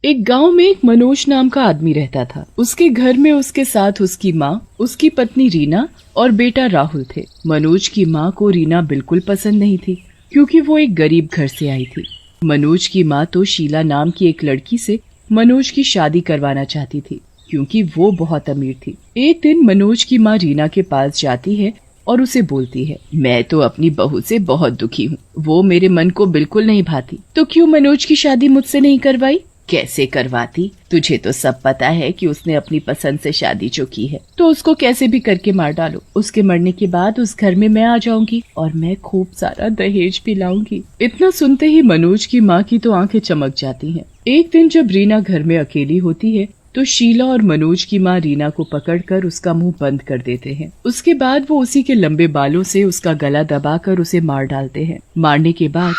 एक गांव में एक मनोज नाम का आदमी रहता था। उसके घर में उसके साथ उसकी माँ, उसकी पत्नी रीना और बेटा राहुल थे। मनोज की माँ को रीना बिल्कुल पसंद नहीं थी क्योंकि वो एक गरीब घर से आई थी। मनोज की माँ तो शीला नाम की एक लड़की से मनोज की शादी करवाना चाहती थी क्योंकि वो बहुत अमीर थी। एक दिन मनोज की माँ रीना के पास जाती है और उसे बोलती है, मैं तो अपनी बहू से बहुत दुखी हूँ, वो मेरे मन को बिल्कुल नहीं भाती, तो क्यों मनोज की शादी मुझसे नहीं करवाई? कैसे करवाती? तुझे तो सब पता है कि उसने अपनी पसंद से शादी जो की है, तो उसको कैसे भी करके मार डालो। उसके मरने के बाद उस घर में मैं आ जाऊंगी और मैं खूब सारा दहेज भी लाऊंगी। इतना सुनते ही मनोज की माँ की तो आंखें चमक जाती हैं। एक दिन जब रीना घर में अकेली होती है तो शीला और मनोज की माँ रीना को पकड़कर उसका मुंह बंद कर देते हैं। उसके बाद वो उसी के लंबे बालों से उसका गला दबाकर उसे मार डालते हैं। मारने के बाद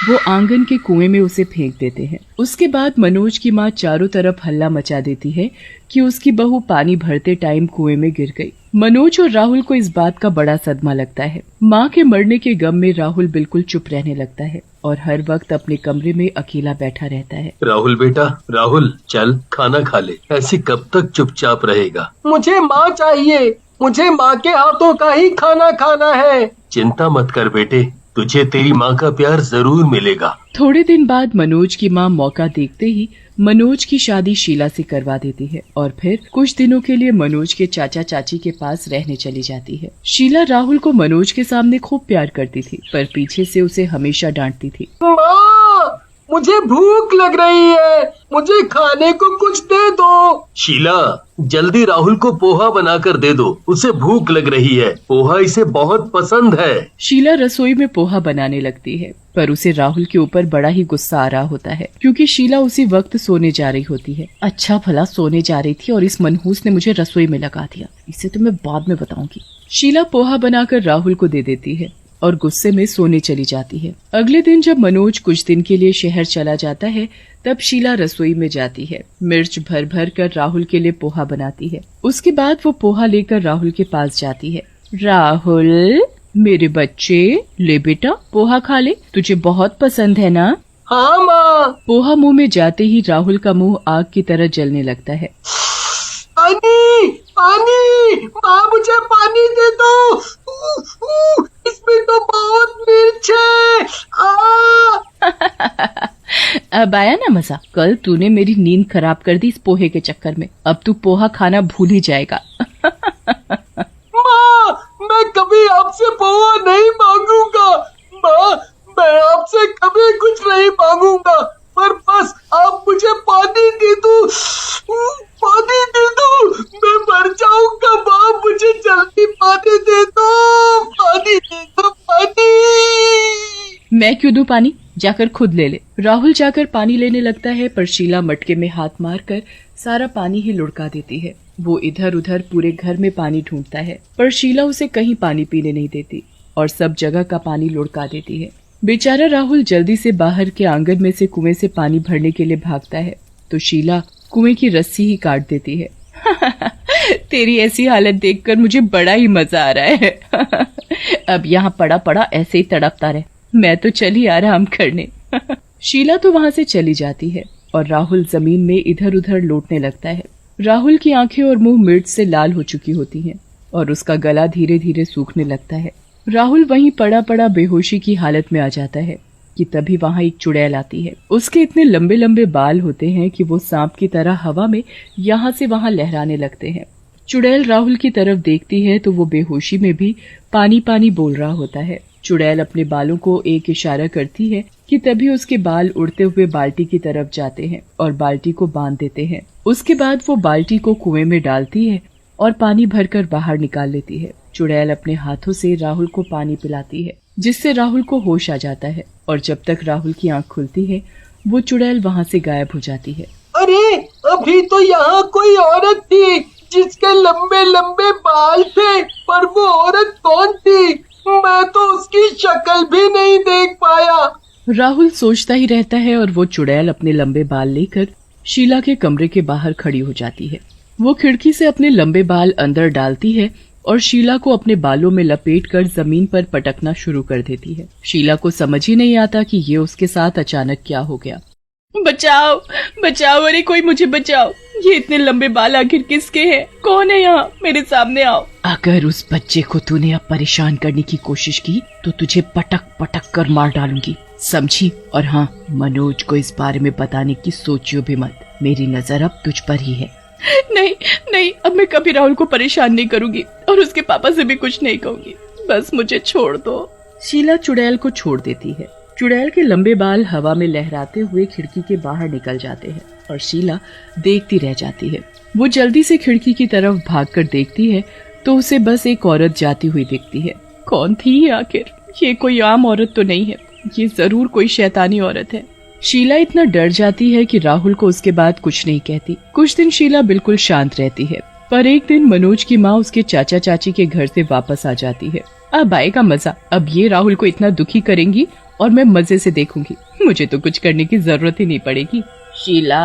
वो आंगन के कुएं में उसे फेंक देते हैं। उसके बाद मनोज की माँ चारों तरफ हल्ला मचा देती है कि उसकी बहू पानी भरते टाइम कुएं में गिर गई। मनोज और राहुल को इस बात का बड़ा सदमा लगता है। माँ के मरने के गम में राहुल बिल्कुल चुप रहने लगता है और हर वक्त अपने कमरे में अकेला बैठा रहता है। राहुल बेटा, राहुल चल खाना खा ले, ऐसे कब तक चुपचाप रहेगा? मुझे माँ चाहिए, मुझे माँ के हाथों का ही खाना खाना है। चिंता मत कर बेटे, तुझे तेरी माँ का प्यार जरूर मिलेगा। थोड़े दिन बाद मनोज की माँ मौका देखते ही मनोज की शादी शीला से करवा देती है और फिर कुछ दिनों के लिए मनोज के चाचा चाची के पास रहने चली जाती है। शीला राहुल को मनोज के सामने खूब प्यार करती थी पर पीछे से उसे हमेशा डांटती थी। माँ, मुझे भूख लग रही है, मुझे खाने को कुछ दे दो। शीला, जल्दी राहुल को पोहा बनाकर दे दो, उसे भूख लग रही है, पोहा इसे बहुत पसंद है। शीला रसोई में पोहा बनाने लगती है पर उसे राहुल के ऊपर बड़ा ही गुस्सा आ रहा होता है क्योंकि शीला उसी वक्त सोने जा रही होती है। अच्छा भला सोने जा रही थी और इस मनहूस ने मुझे रसोई में लगा दिया, इसे तो मैं बाद में बताऊंगी। शीला पोहा बनाकर राहुल को दे देती है और गुस्से में सोने चली जाती है। अगले दिन जब मनोज कुछ दिन के लिए शहर चला जाता है तब शीला रसोई में जाती है। मिर्च भर भर कर राहुल के लिए पोहा बनाती है। उसके बाद वो पोहा लेकर राहुल के पास जाती है। राहुल मेरे बच्चे, ले बेटा पोहा खा ले, तुझे बहुत पसंद है ना? हाँ माँ। पोहा मुंह में जाते ही राहुल का मुंह आग की तरह जलने लगता है। पानी, पानी, माँ मुझे पानी दे दो, इसमें तो बहुत मिर्च है। अब आया ना मजा? कल तूने मेरी नींद खराब कर दी इस पोहे के चक्कर में, अब तू पोहा खाना भूल ही जाएगा। माँ, मैं कभी आपसे पोहा नहीं मांगूंगा। माँ, मैं आपसे कभी कुछ नहीं मांगूंगा, पर बस आप मुझे पानी दे दो, पानी दे दो, मैं मर जाऊंगा। माँ मुझे जल्दी पानी दे दो, पानी दे दो, पानी। मैं क्यों दूं पानी? जाकर खुद ले ले। राहुल जाकर पानी लेने लगता है पर शीला मटके में हाथ मारकर सारा पानी ही लुढ़का देती है। वो इधर उधर पूरे घर में पानी ढूंढता है पर शीला उसे कहीं पानी पीने नहीं देती और सब जगह का पानी लुढ़का देती है। बेचारा राहुल जल्दी से बाहर के आंगन में से कुएं से पानी भरने के लिए भागता है तो शीला कुएं की रस्सी ही काट देती है। तेरी ऐसी हालत देखकर मुझे बड़ा ही मजा आ रहा है। अब यहाँ पड़ा पड़ा ऐसे ही तड़पता रहे, मैं तो चली आराम करने। शीला तो वहाँ से चली जाती है और राहुल जमीन में इधर उधर लौटने लगता है। राहुल की आंखें और मुंह मिर्च से लाल हो चुकी होती हैं और उसका गला धीरे धीरे सूखने लगता है। राहुल वहीं पड़ा पड़ा बेहोशी की हालत में आ जाता है कि तभी वहाँ एक चुड़ैल आती है। उसके इतने लंबे लंबे बाल होते हैं कि वो सांप की तरह हवा में यहाँ से वहाँ लहराने लगते हैं। चुड़ैल राहुल की तरफ देखती है तो वो बेहोशी में भी पानी पानी बोल रहा होता है। चुड़ैल अपने बालों को एक इशारा करती है कि तभी उसके बाल उड़ते हुए बाल्टी की तरफ जाते हैं और बाल्टी को बांध देते हैं। उसके बाद वो बाल्टी को कुएं में डालती है और पानी भरकर बाहर निकाल लेती है। चुड़ैल अपने हाथों से राहुल को पानी पिलाती है जिससे राहुल को होश आ जाता है और जब तक राहुल की आंख खुलती है वो चुड़ैल वहाँ से गायब हो जाती है। अरे, अभी तो यहाँ कोई औरत थी जिसके लंबे लंबे बाल थे, पर वो औरत कौन थी? मैं तो उसकी शक्ल भी नहीं देख पाया। राहुल सोचता ही रहता है और वो चुड़ैल अपने लंबे बाल लेकर शीला के कमरे के बाहर खड़ी हो जाती है। वो खिड़की से अपने लंबे बाल अंदर डालती है और शीला को अपने बालों में लपेटकर जमीन पर पटकना शुरू कर देती है। शीला को समझ ही नहीं आता कि ये उसके साथ अचानक क्या हो गया। बचाओ बचाओ, अरे कोई मुझे बचाओ। ये इतने लंबे बाल आखिर किसके हैं? कौन है यहाँ? मेरे सामने आओ। अगर उस बच्चे को तूने अब परेशान करने की कोशिश की तो तुझे पटक पटक कर मार डालूंगी, समझी? और हाँ, मनोज को इस बारे में बताने की सोचियो भी मत। मेरी नजर अब तुझ पर ही है। नहीं नहीं, अब मैं कभी राहुल को परेशान नहीं करूंगी और उसके पापा से भी कुछ नहीं कहूंगी। बस मुझे छोड़ दो। शीला चुड़ैल को छोड़ देती है। चुड़ैल के लंबे बाल हवा में लहराते हुए खिड़की के बाहर निकल जाते हैं और शीला देखती रह जाती है। वो जल्दी से खिड़की की तरफ भागकर देखती है तो उसे बस एक औरत जाती हुई दिखती है। कौन थी ये आखिर? ये कोई आम औरत तो नहीं है, ये जरूर कोई शैतानी औरत है। शीला इतना डर जाती है कि राहुल को उसके बाद कुछ नहीं कहती। कुछ दिन शीला बिल्कुल शांत रहती है, पर एक दिन मनोज की माँ उसके चाचा चाची के घर से वापस आ जाती है। अब आएगा मजा। अब ये राहुल को इतना दुखी करेंगी और मैं मजे से देखूंगी। मुझे तो कुछ करने की जरूरत ही नहीं पड़ेगी। शीला,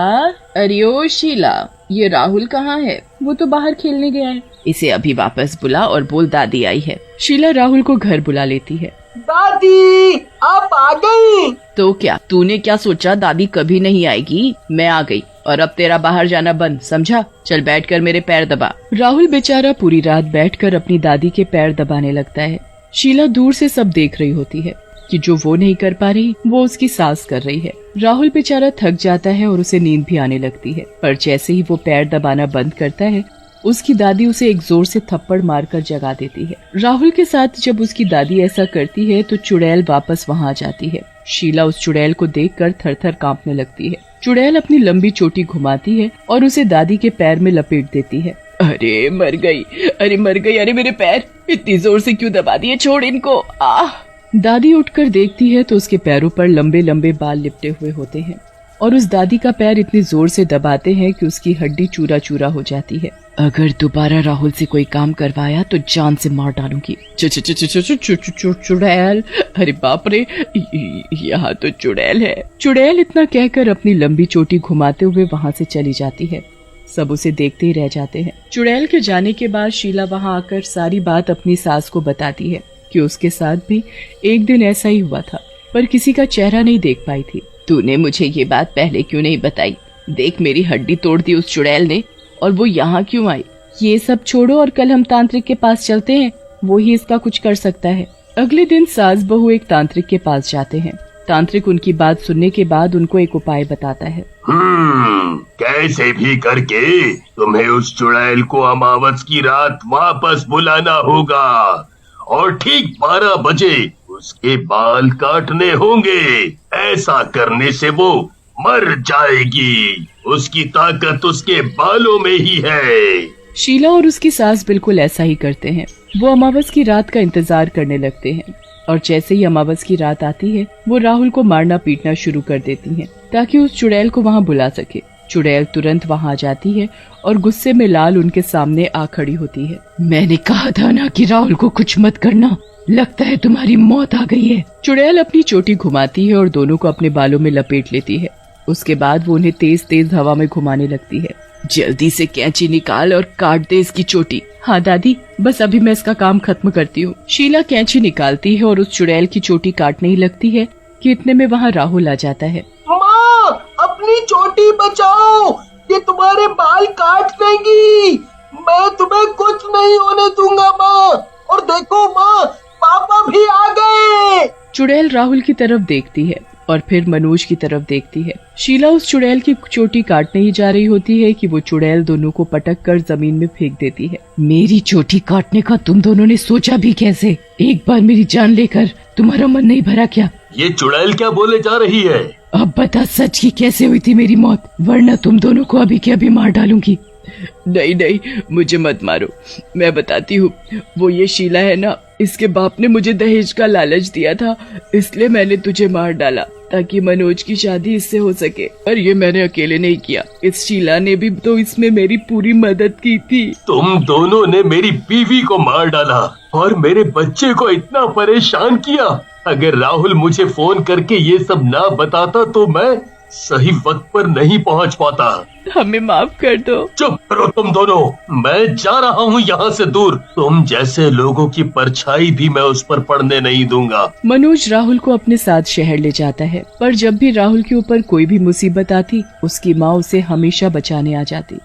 अरे ओ शीला, ये राहुल कहाँ है? वो तो बाहर खेलने गया है। इसे अभी वापस बुला और बोल दादी आई है। शीला राहुल को घर बुला लेती है। दादी, आप आ गई? तो क्या तूने क्या सोचा दादी कभी नहीं आएगी? मैं आ गई और अब तेरा बाहर जाना बंद, समझा? चल बैठकर मेरे पैर दबा। राहुल बेचारा पूरी रात बैठकर अपनी दादी के पैर दबाने लगता है। शीला दूर से सब देख रही होती है कि जो वो नहीं कर पा रही वो उसकी सास कर रही है। राहुल बेचारा थक जाता है और उसे नींद भी आने लगती है, पर जैसे ही वो पैर दबाना बंद करता है उसकी दादी उसे एक जोर से थप्पड़ मारकर जगा देती है। राहुल के साथ जब उसकी दादी ऐसा करती है तो चुड़ैल वापस वहाँ आ जाती है। शीला उस चुड़ैल को देखकर थर-थर कांपने लगती है। चुड़ैल अपनी लंबी चोटी घुमाती है और उसे दादी के पैर में लपेट देती है। अरे मर गई, अरे मर गई, अरे मेरे पैर इतनी जोर से क्यों दबा दिए? छोड़ इनको। आह! दादी उठकर देखती है तो उसके पैरों पर लंबे लंबे बाल लिपटे हुए होते हैं और उस दादी का पैर इतनी जोर से दबाते हैं कि उसकी हड्डी चूरा चूरा हो जाती है। अगर दोबारा राहुल से कोई काम करवाया तो जान से मार डालूंगी। चुड़ैल, अरे बाप रे, यहाँ तो चुड़ैल है। चुड़ैल इतना कहकर अपनी लंबी चोटी घुमाते हुए वहाँ से चली जाती है। सब उसे देखते ही रह जाते हैं। चुड़ैल के जाने के बाद शीला वहाँ आकर सारी बात अपनी सास को बताती है कि उसके साथ भी एक दिन ऐसा ही हुआ था, पर किसी का चेहरा नहीं देख पाई थी। तूने मुझे ये बात पहले क्यों नहीं बताई? देख, मेरी हड्डी तोड़ दी उस चुड़ैल ने, और वो यहाँ क्यों आई? ये सब छोड़ो और कल हम तांत्रिक के पास चलते हैं, वो ही इसका कुछ कर सकता है। अगले दिन सास बहू एक तांत्रिक के पास जाते हैं। तांत्रिक उनकी बात सुनने के बाद उनको एक उपाय बताता है। कैसे भी करके तुम्हें उस चुड़ैल को अमावस की रात वापस बुलाना होगा और ठीक 12 बजे उसके बाल काटने होंगे। ऐसा करने से वो मर जाएगी। उसकी ताकत उसके बालों में ही है। शीला और उसकी सास बिल्कुल ऐसा ही करते हैं। वो अमावस की रात का इंतजार करने लगते हैं और जैसे ही अमावस की रात आती है वो राहुल को मारना पीटना शुरू कर देती हैं ताकि उस चुड़ैल को वहाँ बुला सके। चुड़ैल तुरंत वहाँ आ जाती है और गुस्से में लाल उनके सामने आ खड़ी होती है। मैंने कहा था ना कि राहुल को कुछ मत करना, लगता है तुम्हारी मौत आ गई है। चुड़ैल अपनी चोटी घुमाती है और दोनों को अपने बालों में लपेट लेती है। उसके बाद वो उन्हें तेज तेज हवा में घुमाने लगती है। जल्दी से कैंची निकाल और काट दे इसकी चोटी। हाँ दादी, बस अभी मैं इसका काम खत्म करती हूँ। शीला कैंची निकालती है और उस चुड़ैल की चोटी काटने ही लगती है कि इतने में वहाँ राहुल आ जाता है। माँ, अपनी चोटी बचाओ, ये तुम्हारे बाल काट देंगी। मैं तुम्हें कुछ नहीं होने दूंगा माँ। और देखो माँ, पापा भी आ गए। चुड़ैल राहुल की तरफ देखती है और फिर मनोज की तरफ देखती है। शीला उस चुड़ैल की चोटी काटने ही जा रही होती है कि वो चुड़ैल दोनों को पटक कर जमीन में फेंक देती है। मेरी चोटी काटने का तुम दोनों ने सोचा भी कैसे? एक बार मेरी जान लेकर तुम्हारा मन नहीं भरा क्या? ये चुड़ैल क्या बोले जा रही है? अब बता सच की कैसे हुई थी मेरी मौत, वरना तुम दोनों को अभी के अभी मार डालूंगी। नहीं नहीं, मुझे मत मारो, मैं बताती हूँ। वो ये शीला है ना, इसके बाप ने मुझे दहेज का लालच दिया था, इसलिए मैंने तुझे मार डाला ताकि मनोज की शादी इससे हो सके। और ये मैंने अकेले नहीं किया, इस शीला ने भी तो इसमें मेरी पूरी मदद की थी। तुम दोनों ने मेरी बीवी को मार डाला और मेरे बच्चे को इतना परेशान किया। अगर राहुल मुझे फोन करके ये सब ना बताता तो मैं सही वक्त पर नहीं पहुंच पाता। हमें माफ कर दो। चुप करो तुम दोनों, मैं जा रहा हूँ यहाँ से दूर। तुम जैसे लोगों की परछाई भी मैं उस पर पड़ने नहीं दूंगा। मनोज राहुल को अपने साथ शहर ले जाता है, पर जब भी राहुल के ऊपर कोई भी मुसीबत आती, उसकी माँ उसे हमेशा बचाने आ जाती।